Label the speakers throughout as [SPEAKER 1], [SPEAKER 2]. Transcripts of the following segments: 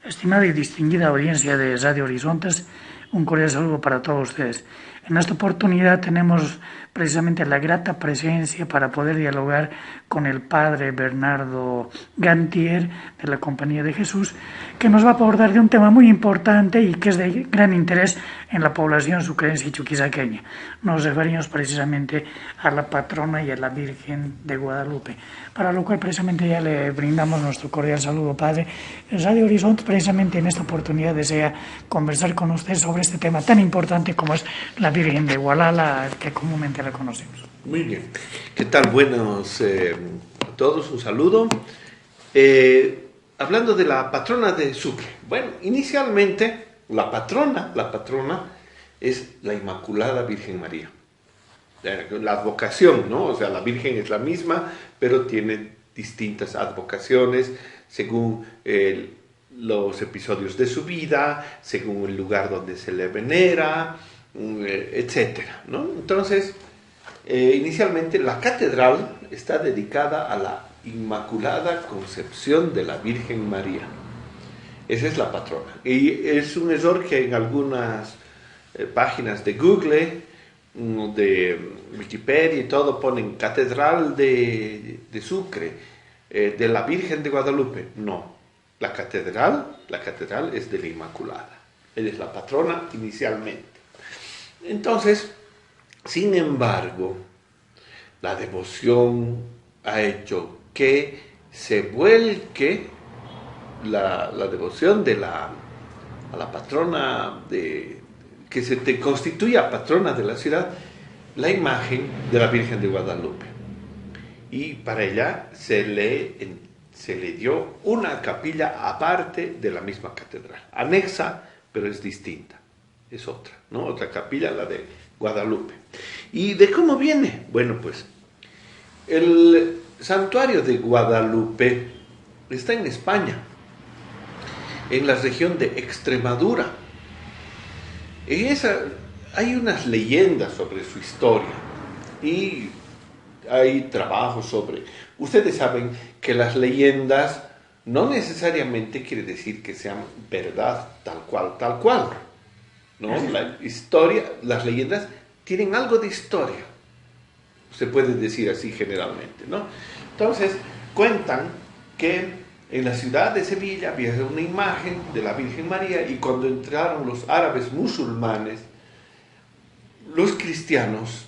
[SPEAKER 1] Estimada y distinguida audiencia de Radio Horizontes, un cordial saludo para todos ustedes. En esta oportunidad tenemos precisamente la grata presencia para poder dialogar con el padre Bernardo Gantier de la Compañía de Jesús, que nos va a abordar de un tema muy importante y que es de gran interés en la población sucrense y chuquisaqueña. Nos referimos precisamente a la patrona y a la Virgen de Guadalupe, para lo cual precisamente ya le brindamos nuestro cordial saludo, padre. Radio Horizonte precisamente en esta oportunidad desea conversar con usted sobre este tema tan importante como es la Virgen de Gualala, que comúnmente la conocemos.
[SPEAKER 2] Muy bien. ¿Qué tal? Buenos a todos, un saludo. Hablando de la patrona de Sucre. Bueno, inicialmente la patrona es la Inmaculada Virgen María. La advocación, ¿no? O sea, la Virgen es la misma, pero tiene distintas advocaciones según los episodios de su vida, según el lugar donde se le venera, etcétera, ¿no? Entonces, inicialmente la catedral está dedicada a la Inmaculada Concepción de la Virgen María. Esa es la patrona. Y es un error que en algunas páginas de Google, de Wikipedia y todo, ponen Catedral de Sucre, de la Virgen de Guadalupe. No, la catedral es de la Inmaculada. Ella es la patrona inicialmente. Entonces, sin embargo, la devoción ha hecho que se vuelque la devoción a la patrona, que se te constituya patrona de la ciudad, la imagen de la Virgen de Guadalupe. Y para ella se le dio una capilla aparte de la misma catedral, anexa, pero es distinta. Es otra, ¿no? Otra capilla, la de Guadalupe. ¿Y de cómo viene? Bueno, pues el santuario de Guadalupe está en España, en la región de Extremadura. En esa hay unas leyendas sobre su historia y hay trabajos sobre... Ustedes saben que las leyendas no necesariamente quiere decir que sean verdad tal cual. ¿No? La historia, las leyendas tienen algo de historia, se puede decir así generalmente, ¿no? Entonces, cuentan que en la ciudad de Sevilla había una imagen de la Virgen María y cuando entraron los árabes musulmanes, los cristianos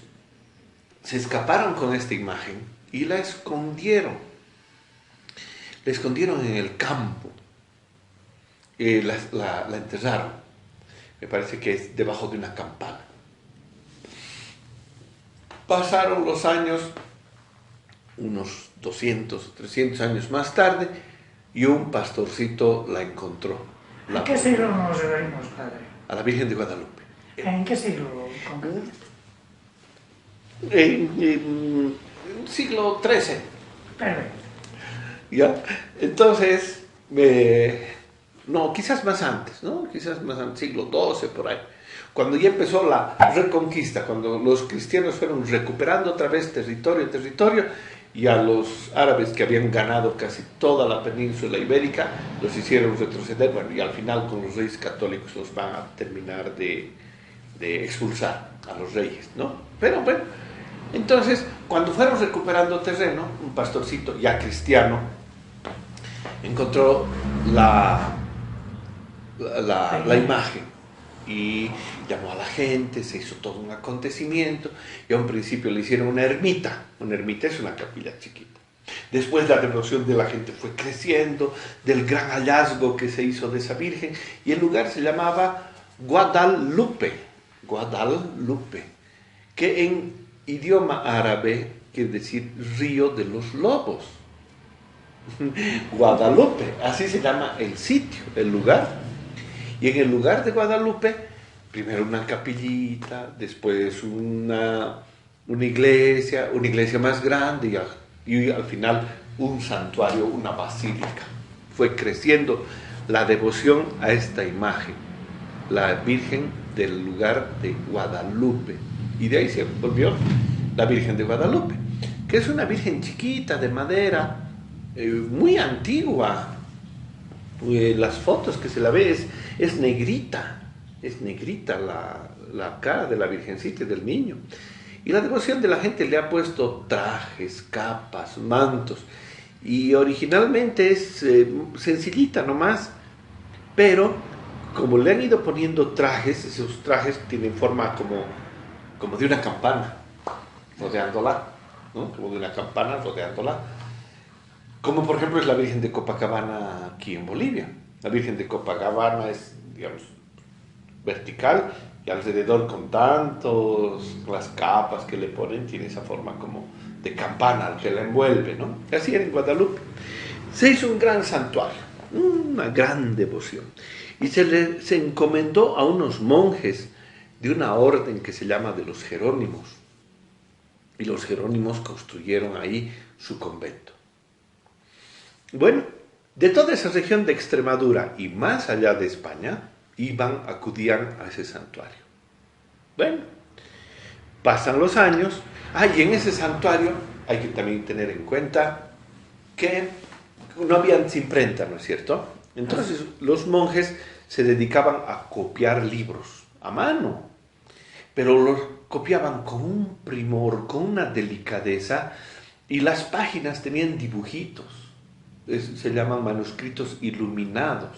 [SPEAKER 2] se escaparon con esta imagen y la escondieron. La escondieron en el campo, la enterraron. Me parece que es debajo de una campana. Pasaron los años, unos 200 o 300 años más tarde, y un pastorcito la encontró.
[SPEAKER 1] ¿En qué siglo nos referimos, padre?
[SPEAKER 2] A la Virgen de Guadalupe.
[SPEAKER 1] ¿En qué siglo concreto?
[SPEAKER 2] En siglo XIII.
[SPEAKER 1] Perfecto.
[SPEAKER 2] ¿Ya? Entonces, no, quizás más antes, ¿no? Quizás más antes, siglo XII, por ahí. Cuando ya empezó la reconquista, cuando los cristianos fueron recuperando otra vez territorio, y a los árabes que habían ganado casi toda la península ibérica, los hicieron retroceder, bueno, y al final con los reyes católicos los van a terminar de expulsar a los reyes, ¿no? Pero bueno, entonces, cuando fueron recuperando terreno, un pastorcito ya cristiano encontró la imagen y llamó a la gente, se hizo todo un acontecimiento y a un principio le hicieron una ermita es una capilla chiquita. Después la devoción de la gente fue creciendo del gran hallazgo que se hizo de esa virgen y el lugar se llamaba Guadalupe, que en idioma árabe quiere decir río de los lobos. Guadalupe, así se llama el sitio, el lugar. Y en el lugar de Guadalupe, primero una capillita, después una iglesia más grande y al final un santuario, una basílica. Fue creciendo la devoción a esta imagen, la Virgen del lugar de Guadalupe. Y de ahí se volvió la Virgen de Guadalupe, que es una virgen chiquita de madera, muy antigua. las fotos que se la ve es negrita la cara de la Virgencita y del niño. Y la devoción de la gente le ha puesto trajes, capas, mantos. Y originalmente es sencillita nomás, pero como le han ido poniendo trajes, esos trajes tienen forma como de una campana, rodeándola, ¿no? Como de una campana rodeándola. Como por ejemplo es la Virgen de Copacabana aquí en Bolivia. La Virgen de Copacabana es, digamos, vertical y alrededor con las capas que le ponen, tiene esa forma como de campana que la envuelve, ¿no? Así era en Guadalupe. Se hizo un gran santuario, una gran devoción. Y se encomendó a unos monjes de una orden que se llama de los Jerónimos. Y los Jerónimos construyeron ahí su convento. Bueno, de toda esa región de Extremadura y más allá de España, acudían a ese santuario. Bueno, pasan los años. Y en ese santuario hay que también tener en cuenta que no había imprenta, ¿no es cierto? Entonces los monjes se dedicaban a copiar libros a mano, pero los copiaban con un primor, con una delicadeza, y las páginas tenían dibujitos. Se llaman manuscritos iluminados,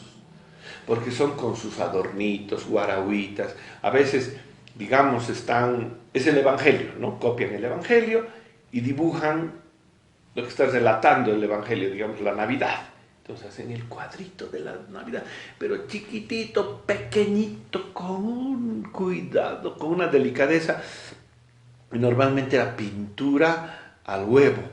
[SPEAKER 2] porque son con sus adornitos, guarahuitas. A veces, digamos, es el Evangelio, ¿no? Copian el Evangelio y dibujan lo que está relatando el Evangelio, digamos, la Navidad. Entonces hacen el cuadrito de la Navidad, pero chiquitito, pequeñito, con un cuidado, con una delicadeza. Y normalmente era pintura al huevo.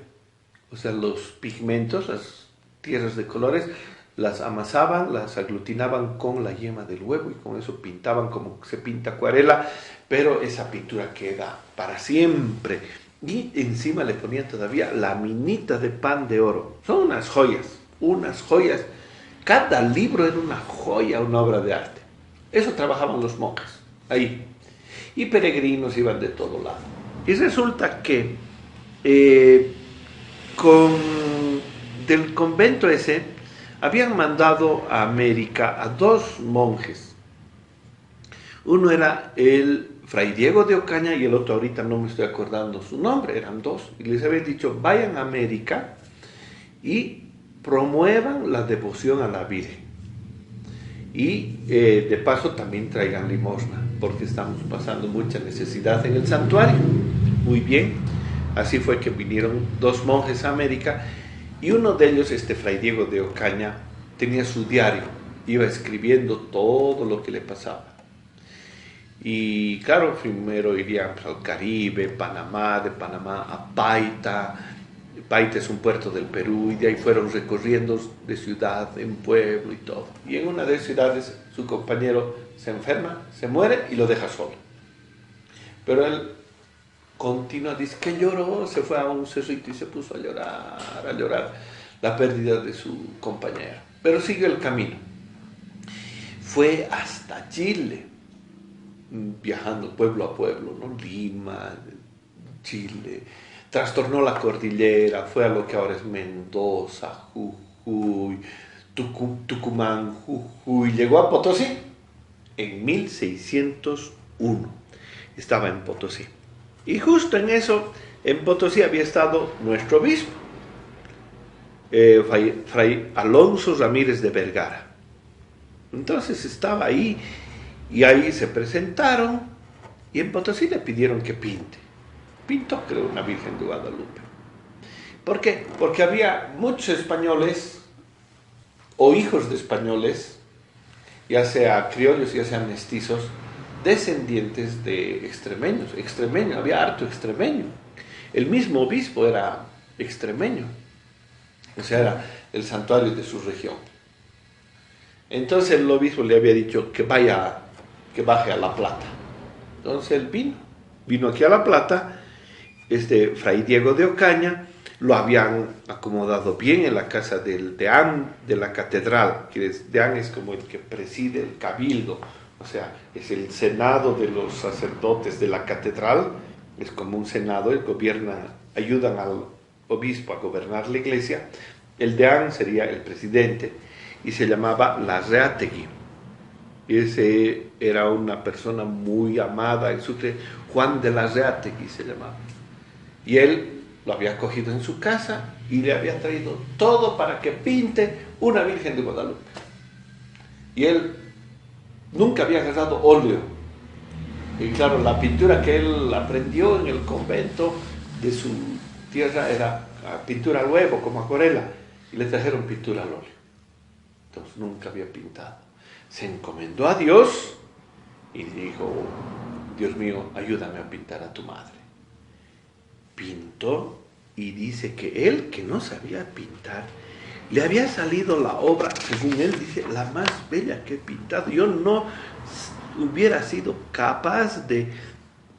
[SPEAKER 2] O sea, los pigmentos, las tierras de colores, las amasaban, las aglutinaban con la yema del huevo y con eso pintaban como se pinta acuarela, pero esa pintura queda para siempre. Y encima le ponían todavía laminitas de pan de oro. Son unas joyas. Cada libro era una joya, una obra de arte. Eso trabajaban los monjes ahí. Y peregrinos iban de todo lado. Y resulta que del convento ese habían mandado a América a 2 monjes. Uno era el Fray Diego de Ocaña y el otro ahorita no me estoy acordando su nombre, eran 2. Y les habían dicho, vayan a América y promuevan la devoción a la Virgen. Y de paso también traigan limosna, porque estamos pasando mucha necesidad en el santuario. Muy bien, así fue que vinieron 2 monjes a América. Y uno de ellos, Fray Diego de Ocaña, tenía su diario, iba escribiendo todo lo que le pasaba. Y claro, primero irían al Caribe, Panamá, de Panamá a Paita. Paita es un puerto del Perú, y de ahí fueron recorriendo de ciudad en pueblo y todo. Y en una de las ciudades su compañero se enferma, se muere y lo deja solo. Pero él continúa, dice que lloró, se fue a un cerrito y se puso a llorar la pérdida de su compañera. Pero siguió el camino. Fue hasta Chile, viajando pueblo a pueblo, ¿no? Lima, Chile, trastornó la cordillera, fue a lo que ahora es Mendoza, Jujuy, Tucumán, Jujuy, llegó a Potosí en 1601, estaba en Potosí. Y justo en eso, en Potosí había estado nuestro obispo, Fray Alonso Ramírez de Vergara. Entonces estaba ahí, y ahí se presentaron, y en Potosí le pidieron que pinte. Pintó, creo, una Virgen de Guadalupe. ¿Por qué? Porque había muchos españoles, o hijos de españoles, ya sea criollos, ya sean mestizos, descendientes de extremeños. Había harto extremeño. El mismo obispo era extremeño. O sea, era el santuario de su región. Entonces el obispo le había dicho que baje a La Plata. Entonces él vino aquí a La Plata. Fray Diego de Ocaña lo habían acomodado bien en la casa del deán de la catedral, que deán es como el que preside el cabildo, o sea, es el senado de los sacerdotes de la catedral, es como un senado, ayudan al obispo a gobernar la iglesia. El deán sería el presidente, y se llamaba Larreategui. Ese era una persona muy amada en Sucre, Juan de Larreategui se llamaba. Y él lo había cogido en su casa y le había traído todo para que pinte una Virgen de Guadalupe. Y él nunca había agarrado óleo. Y claro, la pintura que él aprendió en el convento de su tierra era pintura al huevo, como acuarela. Y le trajeron pintura al óleo. Entonces nunca había pintado. Se encomendó a Dios y dijo, Dios mío, ayúdame a pintar a tu madre. Pintó y dice que él, que no sabía pintar, le había salido la obra, según él dice, la más bella que he pintado. Yo no hubiera sido capaz de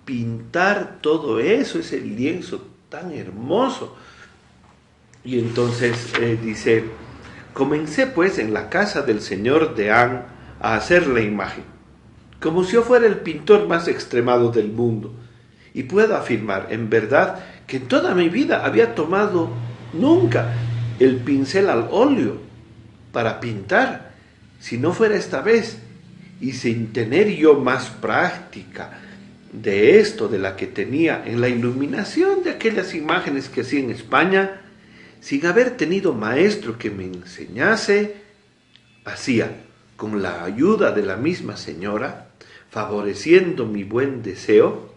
[SPEAKER 2] pintar todo eso, ese lienzo tan hermoso. Y entonces dice, comencé pues en la casa del señor Deán a hacer la imagen, como si yo fuera el pintor más extremado del mundo. Y puedo afirmar, en verdad, que en toda mi vida había tomado nunca el pincel al óleo para pintar, si no fuera esta vez, y sin tener yo más práctica de esto, de la que tenía en la iluminación de aquellas imágenes que hacía en España, sin haber tenido maestro que me enseñase, hacía, con la ayuda de la misma señora, favoreciendo mi buen deseo,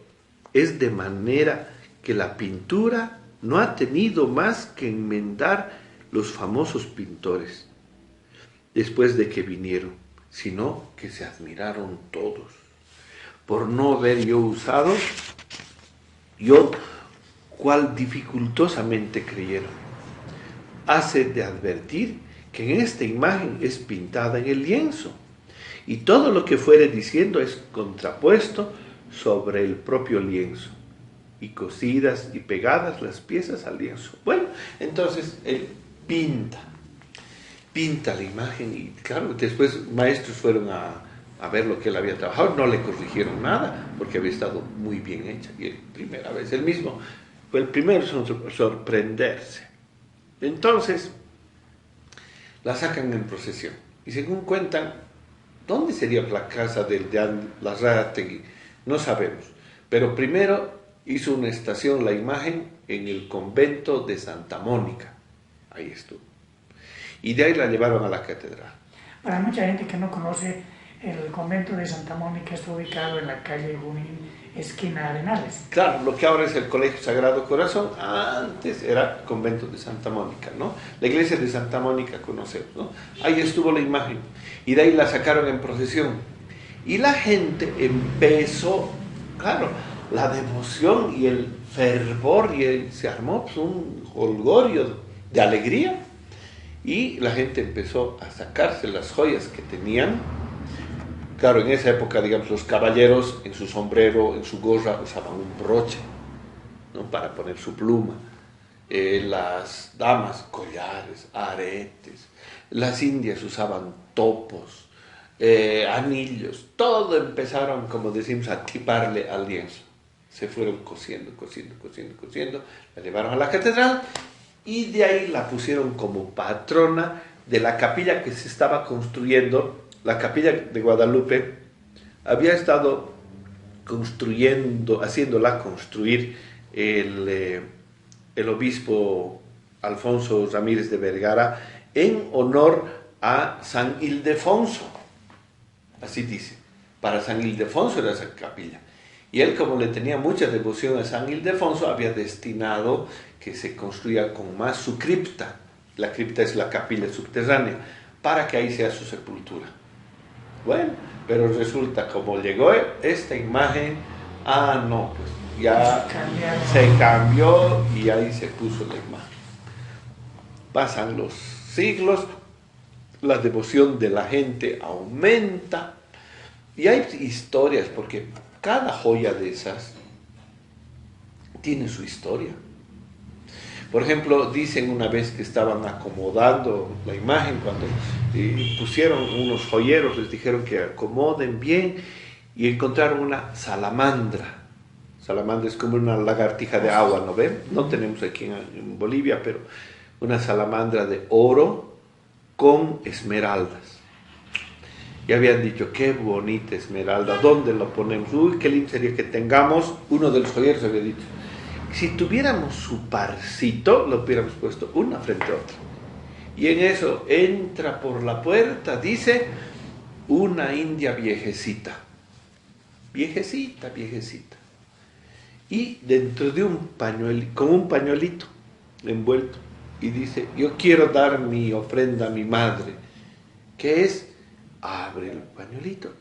[SPEAKER 2] es de manera que la pintura no ha tenido más que enmendar los famosos pintores, después de que vinieron, sino que se admiraron todos, por no haber yo usado, yo cual dificultosamente creyeron. Hace de advertir que en esta imagen es pintada en el lienzo, y todo lo que fuere diciendo es contrapuesto sobre el propio lienzo, y cosidas y pegadas las piezas al lienzo. Bueno, entonces él pinta la imagen, y claro, después maestros fueron a ver lo que él había trabajado, no le corrigieron nada, porque había estado muy bien hecha, y primera vez, él mismo fue el primero en sorprenderse. Entonces, la sacan en procesión. Y según cuentan, ¿dónde sería la casa del Deán Larreategui? No sabemos. Pero primero hizo una estación la imagen en el convento de Santa Mónica. Ahí estuvo. Y de ahí la llevaron a la catedral.
[SPEAKER 1] Para mucha gente que no conoce, el convento de Santa Mónica está ubicado en la calle Junín, esquina Arenales.
[SPEAKER 2] Claro, lo que ahora es el Colegio Sagrado Corazón, antes era convento de Santa Mónica, ¿no? La iglesia de Santa Mónica conocemos, ¿no? Ahí estuvo la imagen, y de ahí la sacaron en procesión. Y la gente empezó, claro, la devoción y el fervor, y se armó pues, un jolgorio de alegría, y la gente empezó a sacarse las joyas que tenían. Claro, en esa época, digamos, los caballeros en su sombrero, en su gorra, usaban un broche, ¿no? Para poner su pluma. Las damas, collares, aretes. Las indias usaban topos, anillos. Todo empezaron, como decimos, a tiparle al lienzo. Se fueron cosiendo. La llevaron a la catedral y de ahí la pusieron como patrona de la capilla que se estaba construyendo. La capilla de Guadalupe había estado haciéndola construir el obispo Alfonso Ramírez de Vergara en honor a San Ildefonso. Así dice, para San Ildefonso era esa capilla. Y él, como le tenía mucha devoción a San Ildefonso, había destinado que se construya con más su cripta. La cripta es la capilla subterránea, para que ahí sea su sepultura. Bueno, pero resulta, como llegó esta imagen, no, pues ya se cambió y ahí se puso la imagen. Pasan los siglos, la devoción de la gente aumenta, y hay historias, porque cada joya de esas tiene su historia. Por ejemplo, dicen una vez que estaban acomodando la imagen, cuando pusieron unos joyeros, les dijeron que acomoden bien, y encontraron una salamandra. Salamandra es como una lagartija de agua, ¿no ven? No tenemos aquí en Bolivia, pero una salamandra de oro, con esmeraldas. Y habían dicho, qué bonita esmeralda, ¿dónde lo ponemos? Uy, qué lindo sería que tengamos, uno de los joyeros había dicho, si tuviéramos su parcito, lo hubiéramos puesto una frente a otra. Y en eso entra por la puerta, dice, una india viejecita. Viejecita, viejecita. Y dentro de un pañuelito, con un pañuelito envuelto, y dice, yo quiero dar mi ofrenda a mi madre, que es, abre el pañuelito,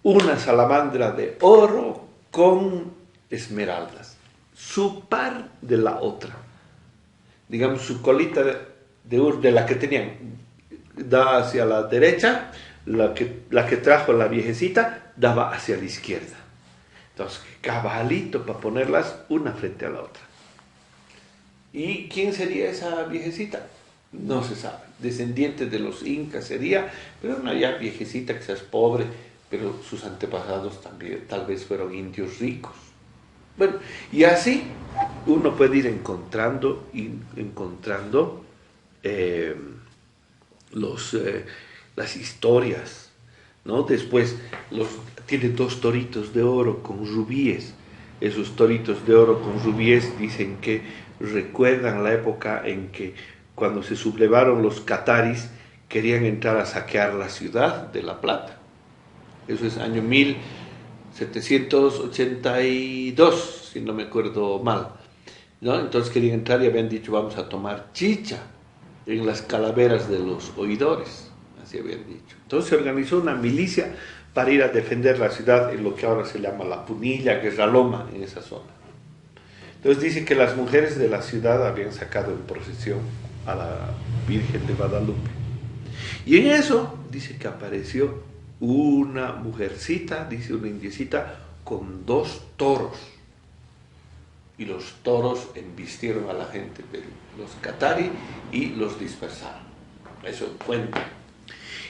[SPEAKER 2] una salamandra de oro con esmeraldas, su par de la otra, digamos su colita de la que tenían, da hacia la derecha, la que trajo la viejecita, daba hacia la izquierda. Entonces, cabalito para ponerlas una frente a la otra. ¿Y quién sería esa viejecita? No se sabe. Descendiente de los incas sería, pero una ya viejecita que seas pobre, pero sus antepasados también tal vez fueron indios ricos. Bueno, y así uno puede ir encontrando las historias, ¿no? Después tiene 2 toritos de oro con rubíes. Esos toritos de oro con rubíes dicen que recuerdan la época en que cuando se sublevaron los cataris querían entrar a saquear la ciudad de La Plata. Eso es año 1782, si no me acuerdo mal, ¿no? Entonces querían entrar y habían dicho, vamos a tomar chicha en las calaveras de los oidores, así habían dicho. Entonces se organizó una milicia para ir a defender la ciudad en lo que ahora se llama La Punilla, Guerra Loma, en esa zona. Entonces dice que las mujeres de la ciudad habían sacado en procesión a la Virgen de Guadalupe. Y en eso dice que apareció una mujercita, dice una indiecita, con 2 toros. Y los toros embistieron a la gente de los catari y los dispersaron. Eso cuenta.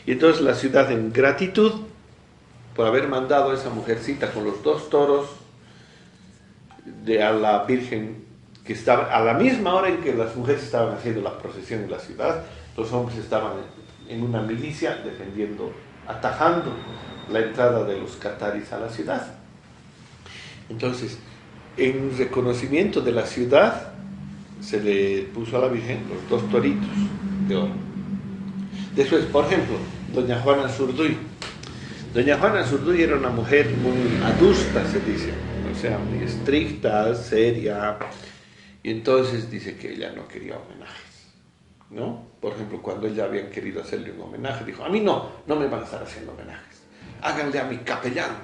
[SPEAKER 2] Y entonces la ciudad, en gratitud por haber mandado a esa mujercita con los 2 toros a la Virgen, que estaba a la misma hora en que las mujeres estaban haciendo la procesión en la ciudad, los hombres estaban en una milicia defendiendo, atajando la entrada de los cataris a la ciudad. Entonces, en reconocimiento de la ciudad, se le puso a la Virgen los 2 toritos de oro. Después, por ejemplo, doña Juana Zurduy. Doña Juana Zurduy era una mujer muy adusta, se dice, o sea, muy estricta, seria, y entonces dice que ella no quería homenajes, ¿no? Por ejemplo, cuando ella habían querido hacerle un homenaje, dijo, a mí no me van a estar haciendo homenajes, háganle a mi capellán,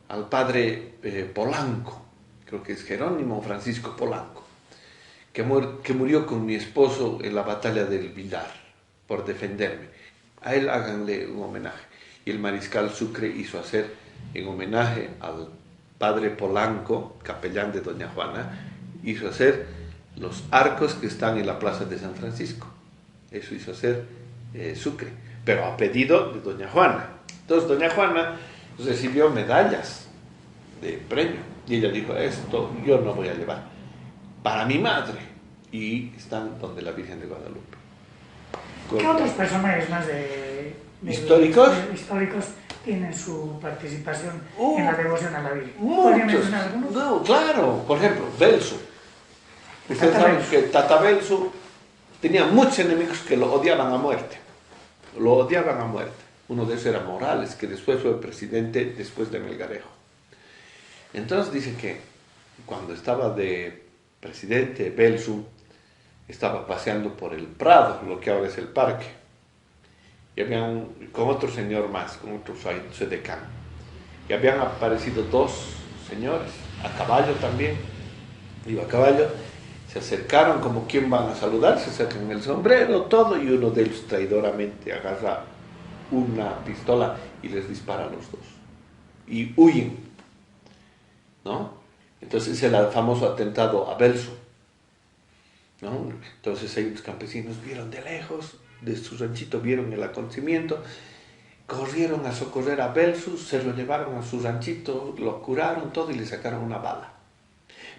[SPEAKER 2] al padre Polanco, creo que es Jerónimo Francisco Polanco, que murió con mi esposo en la batalla del Vilar, por defenderme. A él háganle un homenaje. Y el mariscal Sucre hizo hacer, en homenaje al padre Polanco, capellán de doña Juana, hizo hacer los arcos que están en la plaza de San Francisco. Eso hizo hacer Sucre, pero a pedido de doña Juana. Entonces doña Juana recibió medallas de premio y ella dijo, esto yo no voy a llevar para mi madre, y están donde la Virgen de Guadalupe.
[SPEAKER 1] ¿Qué otros personajes más
[SPEAKER 2] históricos
[SPEAKER 1] tienen su participación en la devoción a la Virgen?
[SPEAKER 2] Muchos.
[SPEAKER 1] Mencionar algunos?
[SPEAKER 2] No, claro, por ejemplo, Belsu. Ustedes saben que Tata Belsu tenía muchos enemigos que lo odiaban a muerte. Lo odiaban a muerte. Uno de esos era Morales, que después fue presidente después de Melgarejo. Entonces dice que cuando estaba de presidente Belsu, estaba paseando por el Prado, lo que ahora es el parque, y habían, con otro señor más, con otro sedecán, y habían aparecido 2 señores, a caballo también, iba a caballo, se acercaron como quien van a saludar, se sacan el sombrero, todo, y uno de ellos traidoramente agarra una pistola y les dispara a los 2, y huyen, ¿no? Entonces es el famoso atentado a Belsu, ¿no? Entonces ahí los campesinos vieron de lejos, de su ranchito vieron el acontecimiento, corrieron a socorrer a Belsu, se lo llevaron a su ranchito, lo curaron todo y le sacaron una bala.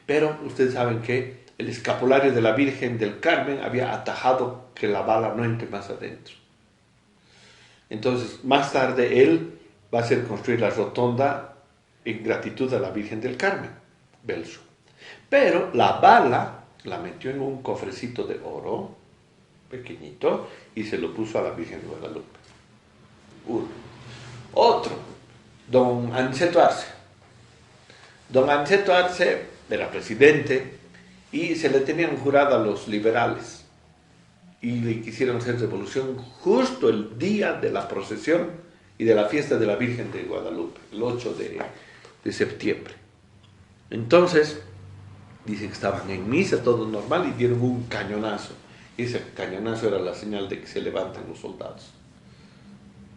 [SPEAKER 2] Pero ustedes saben que el escapulario de la Virgen del Carmen había atajado que la bala no entre más adentro. Entonces, más tarde, él va a hacer construir la rotonda en gratitud a la Virgen del Carmen, Belso. Pero la bala la metió en un cofrecito de oro, pequeñito, y se lo puso a la Virgen de Guadalupe. Uno. Otro, don Aniceto Arce. Don Aniceto Arce era presidente y se le tenían jurada a los liberales. Y le quisieron hacer revolución justo el día de la procesión y de la fiesta de la Virgen de Guadalupe, el 8 de septiembre. Entonces, dicen que estaban en misa, todo normal, y dieron un cañonazo. Y ese cañonazo era la señal de que se levanten los soldados.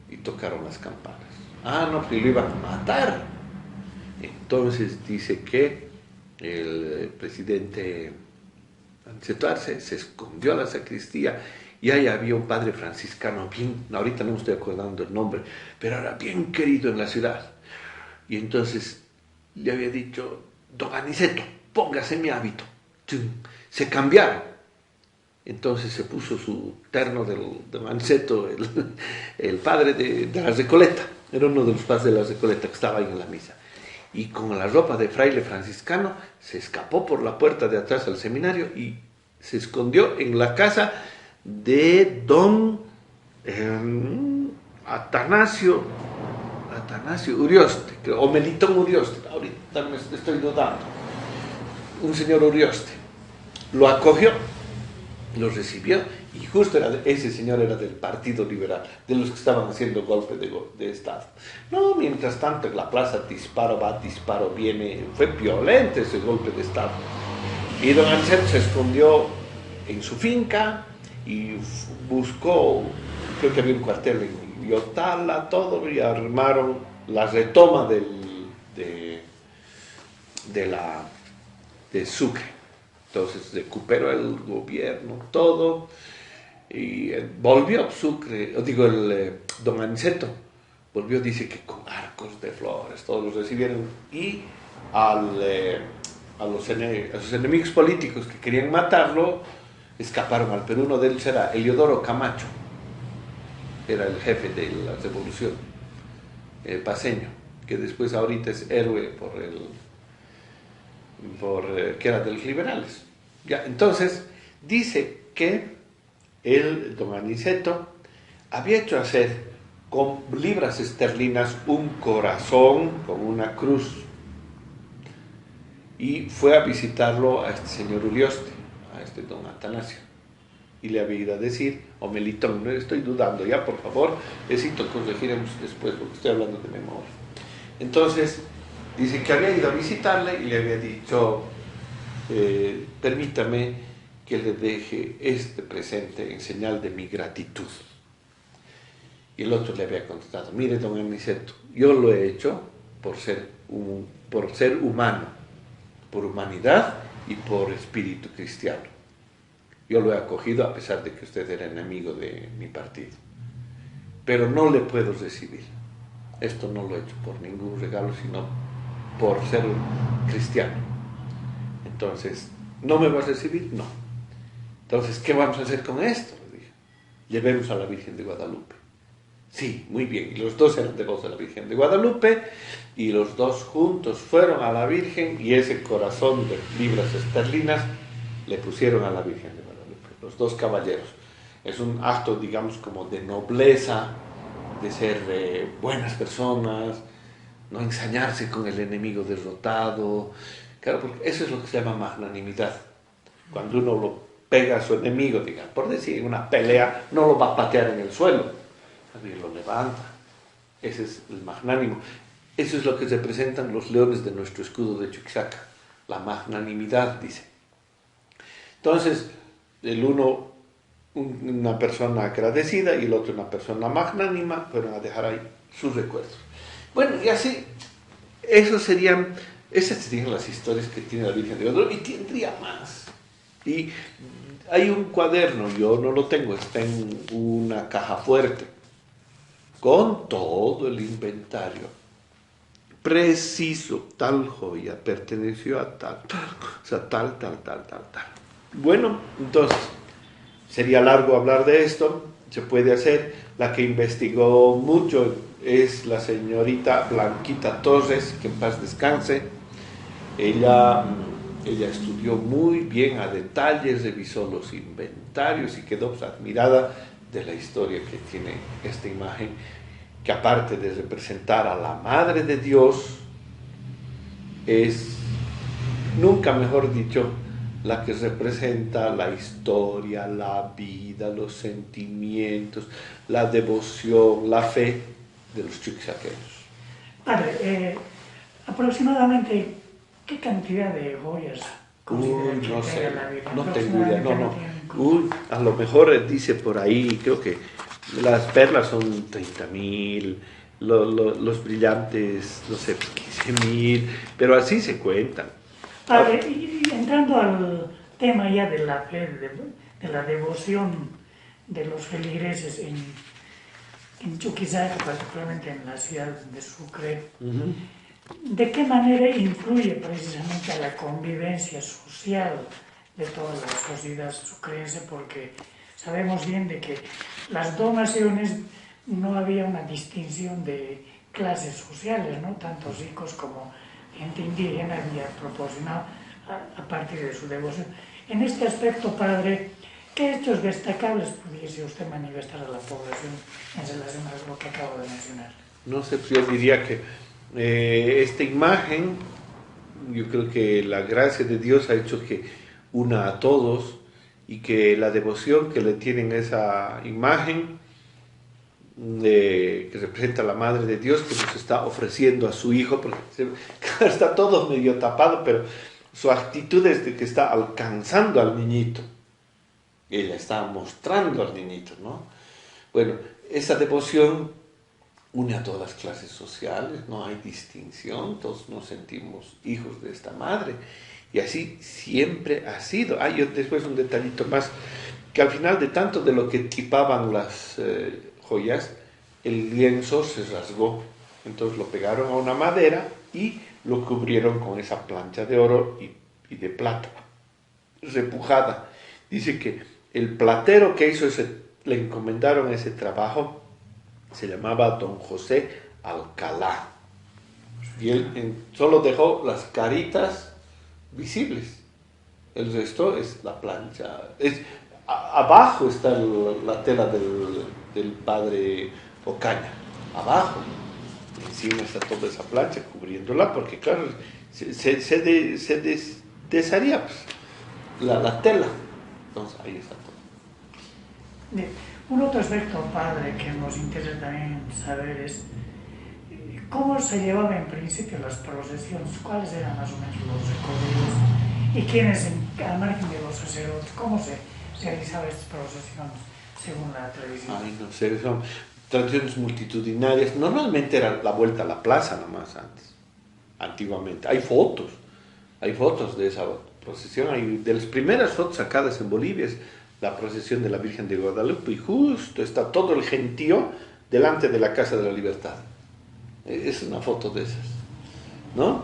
[SPEAKER 2] Y tocaron las campanas. Ah, no, pues lo iban a matar. Entonces dice que el presidente Aniceto Arce se escondió a la sacristía y ahí había un padre franciscano, bien, ahorita no me estoy acordando el nombre, pero era bien querido en la ciudad. Y entonces le había dicho, don Aniceto, póngase mi hábito. Se cambiaron. Entonces se puso su terno de Aniceto, el padre de la Recoleta, era uno de los padres de la Recoleta que estaba ahí en la misa. Y con la ropa de fraile franciscano se escapó por la puerta de atrás al seminario y se escondió en la casa de don Atanasio Urioste, o Melitón Urioste, ahorita me estoy dudando, un señor Urioste. Lo acogió, lo recibió, y justo ese señor era del Partido Liberal, de los que estaban haciendo golpe de Estado. No, mientras tanto en la plaza disparo va, disparo viene, fue violento ese golpe de Estado. Y don Aniceto se escondió en su finca y buscó, creo que había un cuartel en Yotala, todo, y armaron la retoma de Sucre. Entonces recuperó el gobierno, todo, y volvió Sucre, don Aniceto, volvió, dice que con arcos de flores, todos los recibieron, y a sus enemigos políticos que querían matarlo, escaparon al Perú. Uno de ellos era Eliodoro Camacho, era el jefe de la revolución, paceño, que después ahorita es héroe que era de los liberales. Ya, entonces, dice que don Aniceto había hecho hacer con libras esterlinas un corazón con una cruz, y fue a visitarlo a este señor Urioste, a este don Atanasio, y le había ido a decir, o Melitón, no estoy dudando, ya por favor, necesito corregiremos después porque estoy hablando de memoria. Entonces, dice que había ido a visitarle y le había dicho, permítame que le deje este presente en señal de mi gratitud. Y el otro le había contestado, mire don Aniceto, yo lo he hecho por ser humano, por humanidad y por espíritu cristiano. Yo lo he acogido a pesar de que usted era enemigo de mi partido. Pero no le puedo recibir. Esto no lo he hecho por ningún regalo, sino por ser cristiano. Entonces, ¿no me va a recibir? No. Entonces, ¿qué vamos a hacer con esto? Le dije. Llevemos a la Virgen de Guadalupe. Sí, muy bien. Y los dos eran devotos de la Virgen de Guadalupe, y los dos juntos fueron a la Virgen, y ese corazón de libras esterlinas le pusieron a la Virgen de Guadalupe. Los dos caballeros. Es un acto, digamos, como de nobleza, de ser buenas personas, no ensañarse con el enemigo derrotado. Claro, porque eso es lo que se llama magnanimidad. Cuando uno lo pega a su enemigo, digamos, por decir, en una pelea, no lo va a patear en el suelo, también lo levanta. Ese es el magnánimo. Eso es lo que representan los leones de nuestro escudo de Chuquisaca, la magnanimidad, dice. Entonces, el uno, una persona agradecida, y el otro una persona magnánima, fueron a dejar ahí sus recuerdos. Bueno, y así, esas serían las historias que tiene la Virgen de Guadalupe, y tendría más. Y hay un cuaderno, yo no lo tengo, está en una caja fuerte, con todo el inventario preciso, tal joya perteneció a tal, o sea, tal. Bueno, entonces, sería largo hablar de esto, se puede hacer. La que investigó mucho es la señorita Blanquita Torres, que en paz descanse. Ella estudió muy bien a detalles, revisó los inventarios y quedó pues, admirada de la historia que tiene esta imagen, que aparte de representar a la Madre de Dios, es, nunca mejor dicho, la que representa la historia, la vida, los sentimientos, la devoción, la fe de los chuquisaqueños.
[SPEAKER 1] Padre, aproximadamente, ¿qué cantidad de joyas considera que
[SPEAKER 2] No
[SPEAKER 1] tenga
[SPEAKER 2] sé,
[SPEAKER 1] la Virgen?
[SPEAKER 2] no tengo idea, no.
[SPEAKER 1] Tiene
[SPEAKER 2] A lo mejor dice por ahí, creo que las perlas son 30.000, los brillantes, no sé, 15.000, pero así se cuentan.
[SPEAKER 1] Padre, y entrando al tema ya de la fe, de la devoción de los feligreses en Chuquisaca, particularmente en la ciudad de Sucre, ¿de qué manera influye precisamente a la convivencia social de toda la sociedad sucrense? Porque sabemos bien de que las donaciones no había una distinción de clases sociales, ¿no? Tanto ricos como gente indígena había proporcionado a partir de su devoción. En este aspecto, padre, ¿qué hechos destacables pudiese usted manifestar a la población en relación a lo que acabo de mencionar?
[SPEAKER 2] No sé, yo diría que esta imagen, yo creo que la gracia de Dios ha hecho que una a todos y que la devoción que le tienen a esa imagen que representa a la Madre de Dios, que nos está ofreciendo a su Hijo, porque está todo medio tapado, pero su actitud es de que está alcanzando al niñito. Ella está mostrando al niñito, ¿no? Bueno, esa devoción une a todas las clases sociales, no hay distinción, todos nos sentimos hijos de esta madre. Y así siempre ha sido. Yo después un detallito más, que al final de tanto de lo que tipaban las joyas, el lienzo se rasgó. Entonces lo pegaron a una madera y lo cubrieron con esa plancha de oro y de plata, repujada. Dice que el platero que hizo le encomendaron ese trabajo, se llamaba don José Alcalá. Y él solo dejó las caritas visibles. El resto es la plancha. Abajo está la tela del padre Ocaña. Abajo. Encima está toda esa plancha cubriéndola porque, claro, se desharía pues, la tela. Entonces ahí está todo.
[SPEAKER 1] Un otro aspecto, padre, que nos interesa también saber es cómo se llevaban en principio las procesiones, cuáles eran más o menos los recorridos y quiénes, al margen de los sacerdotes, cómo se realizaban estas procesiones según la tradición.
[SPEAKER 2] No sé, son tradiciones multitudinarias. Normalmente era la vuelta a la plaza nomás antes, antiguamente. Hay fotos de esa procesión. De las primeras fotos sacadas en Bolivia es la procesión de la Virgen de Guadalupe y justo está todo el gentío delante de la Casa de la Libertad. Es una foto de esas, ¿no?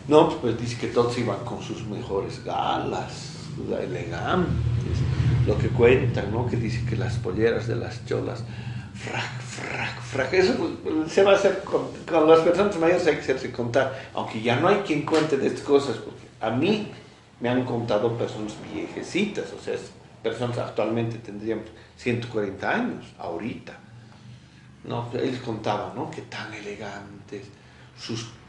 [SPEAKER 2] No, pues dice que todos iban con sus mejores galas, elegantes, lo que cuentan, ¿no? Que dice que las polleras de las cholas, frac. Eso se va a hacer con las personas mayores, hay que hacerse contar, aunque ya no hay quien cuente de estas cosas, porque a mí me han contado personas viejecitas, o sea, personas actualmente tendrían 140 años, ahorita. No, ellos contaban, ¿no? Que tan elegantes,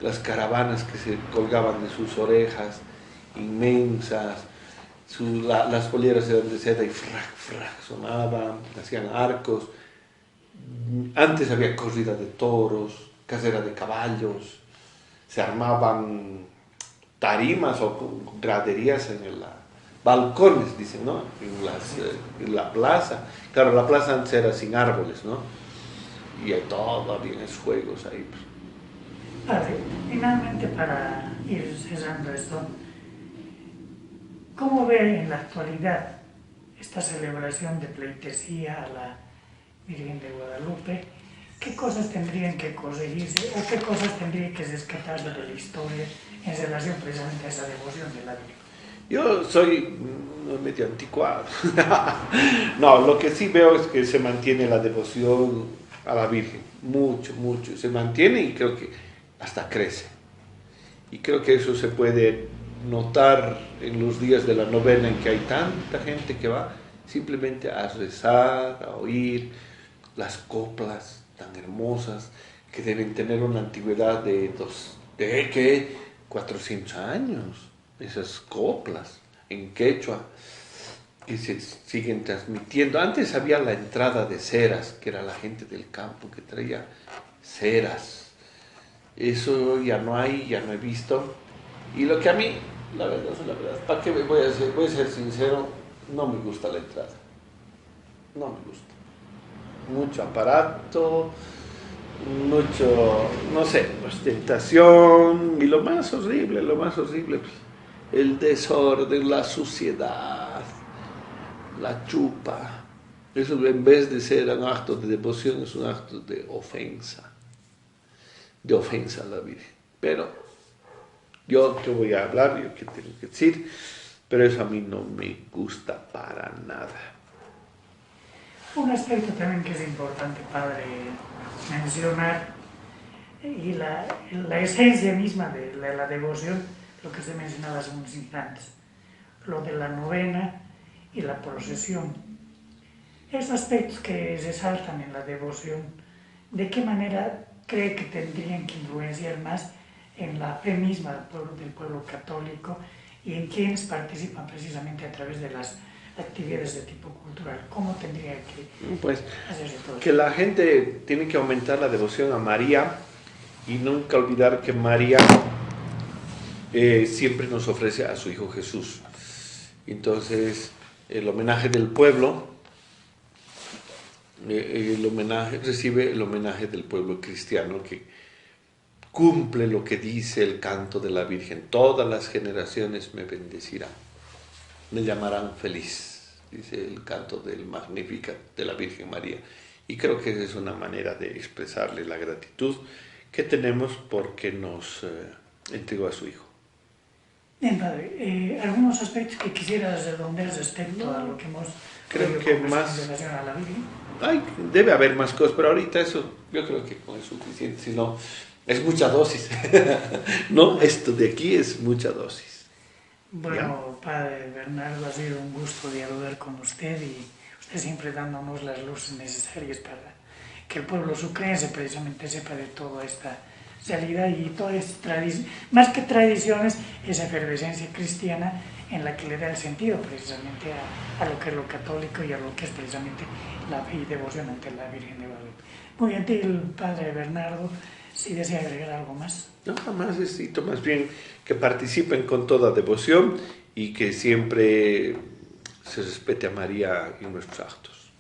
[SPEAKER 2] las caravanas que se colgaban de sus orejas, inmensas, las polleras eran de seda y frac, sonaban, hacían arcos. Antes había corrida de toros, carrera de caballos, se armaban tarimas o graderías balcones, dicen, ¿no? En la plaza. Claro, la plaza antes era sin árboles, ¿no? Y hay todavía esos juegos ahí.
[SPEAKER 1] Padre, finalmente para ir cesando esto, ¿cómo ve en la actualidad esta celebración de pleitesía a la Virgen de Guadalupe, ¿qué cosas tendrían que corregirse o qué cosas tendría que rescatarse de la historia en relación precisamente a esa devoción de la Virgen?
[SPEAKER 2] Yo soy medio anticuado. No, lo que sí veo es que se mantiene la devoción a la Virgen, mucho, mucho. Se mantiene y creo que hasta crece. Y creo que eso se puede notar en los días de la novena en que hay tanta gente que va simplemente a rezar, a oír las coplas tan hermosas que deben tener una antigüedad de 400 años. Esas coplas en quechua que se siguen transmitiendo. Antes había la entrada de ceras, que era la gente del campo que traía ceras. Eso ya no hay, ya no he visto. Y lo que a mí, la verdad, ¿para qué voy a ser? Voy a ser sincero, no me gusta la entrada. No me gusta. Mucho aparato, mucho, no sé, ostentación. Y lo más horrible, pues, el desorden, la suciedad, la chupa. Eso en vez de ser un acto de devoción es un acto de ofensa a la Virgen. Pero yo te voy a hablar, yo qué tengo que decir, pero eso a mí no me gusta para nada.
[SPEAKER 1] Un aspecto también que es importante, padre, mencionar, y la esencia misma de la devoción, lo que se mencionaba hace unos instantes, lo de la novena y la procesión. Esos aspectos que resaltan en la devoción, ¿de qué manera cree que tendrían que influenciar más en la fe misma del pueblo católico y en quienes participan precisamente a través de las actividades de tipo cultural? ¿Cómo tendría que hacerse todo
[SPEAKER 2] que
[SPEAKER 1] eso?
[SPEAKER 2] la gente tiene que aumentar la devoción a María y nunca olvidar que María siempre nos ofrece a su Hijo Jesús. Entonces, el homenaje del pueblo, recibe el homenaje del pueblo cristiano que cumple lo que dice el canto de la Virgen. Todas las generaciones me bendecirán, me llamarán feliz, dice el canto del Magnificat de la Virgen María. Y creo que es una manera de expresarle la gratitud que tenemos porque nos entregó a su Hijo.
[SPEAKER 1] Bien, padre, algunos aspectos que quisieras redondear respecto a lo que hemos
[SPEAKER 2] Creo que más
[SPEAKER 1] en relación a la Virgen.
[SPEAKER 2] debe haber más cosas, pero ahorita eso yo creo que con es suficiente, si no es mucha dosis. No, esto de aquí es mucha dosis.
[SPEAKER 1] Bueno, padre Bernardo, ha sido un gusto dialogar con usted y usted siempre dándonos las luces necesarias para que el pueblo sucrense precisamente sepa de toda esta realidad y toda esta tradición, más que tradiciones, esa efervescencia cristiana en la que le da el sentido precisamente a lo que es lo católico y a lo que es precisamente la fe y devoción ante la Virgen de Guadalupe. Muy gentil, padre Bernardo, si desea agregar algo más.
[SPEAKER 2] No, jamás necesito, más bien que participen con toda devoción y que siempre se respete a María en nuestros actos.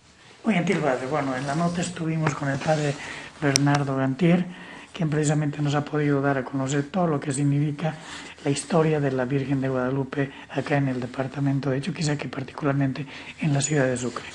[SPEAKER 1] Muy gentil, padre. Bueno, en la nota estuvimos con el padre Bernardo Gantier, quien precisamente nos ha podido dar a conocer todo lo que significa la historia de la Virgen de Guadalupe acá en el departamento de Chuquisaca y particularmente en la ciudad de Sucre.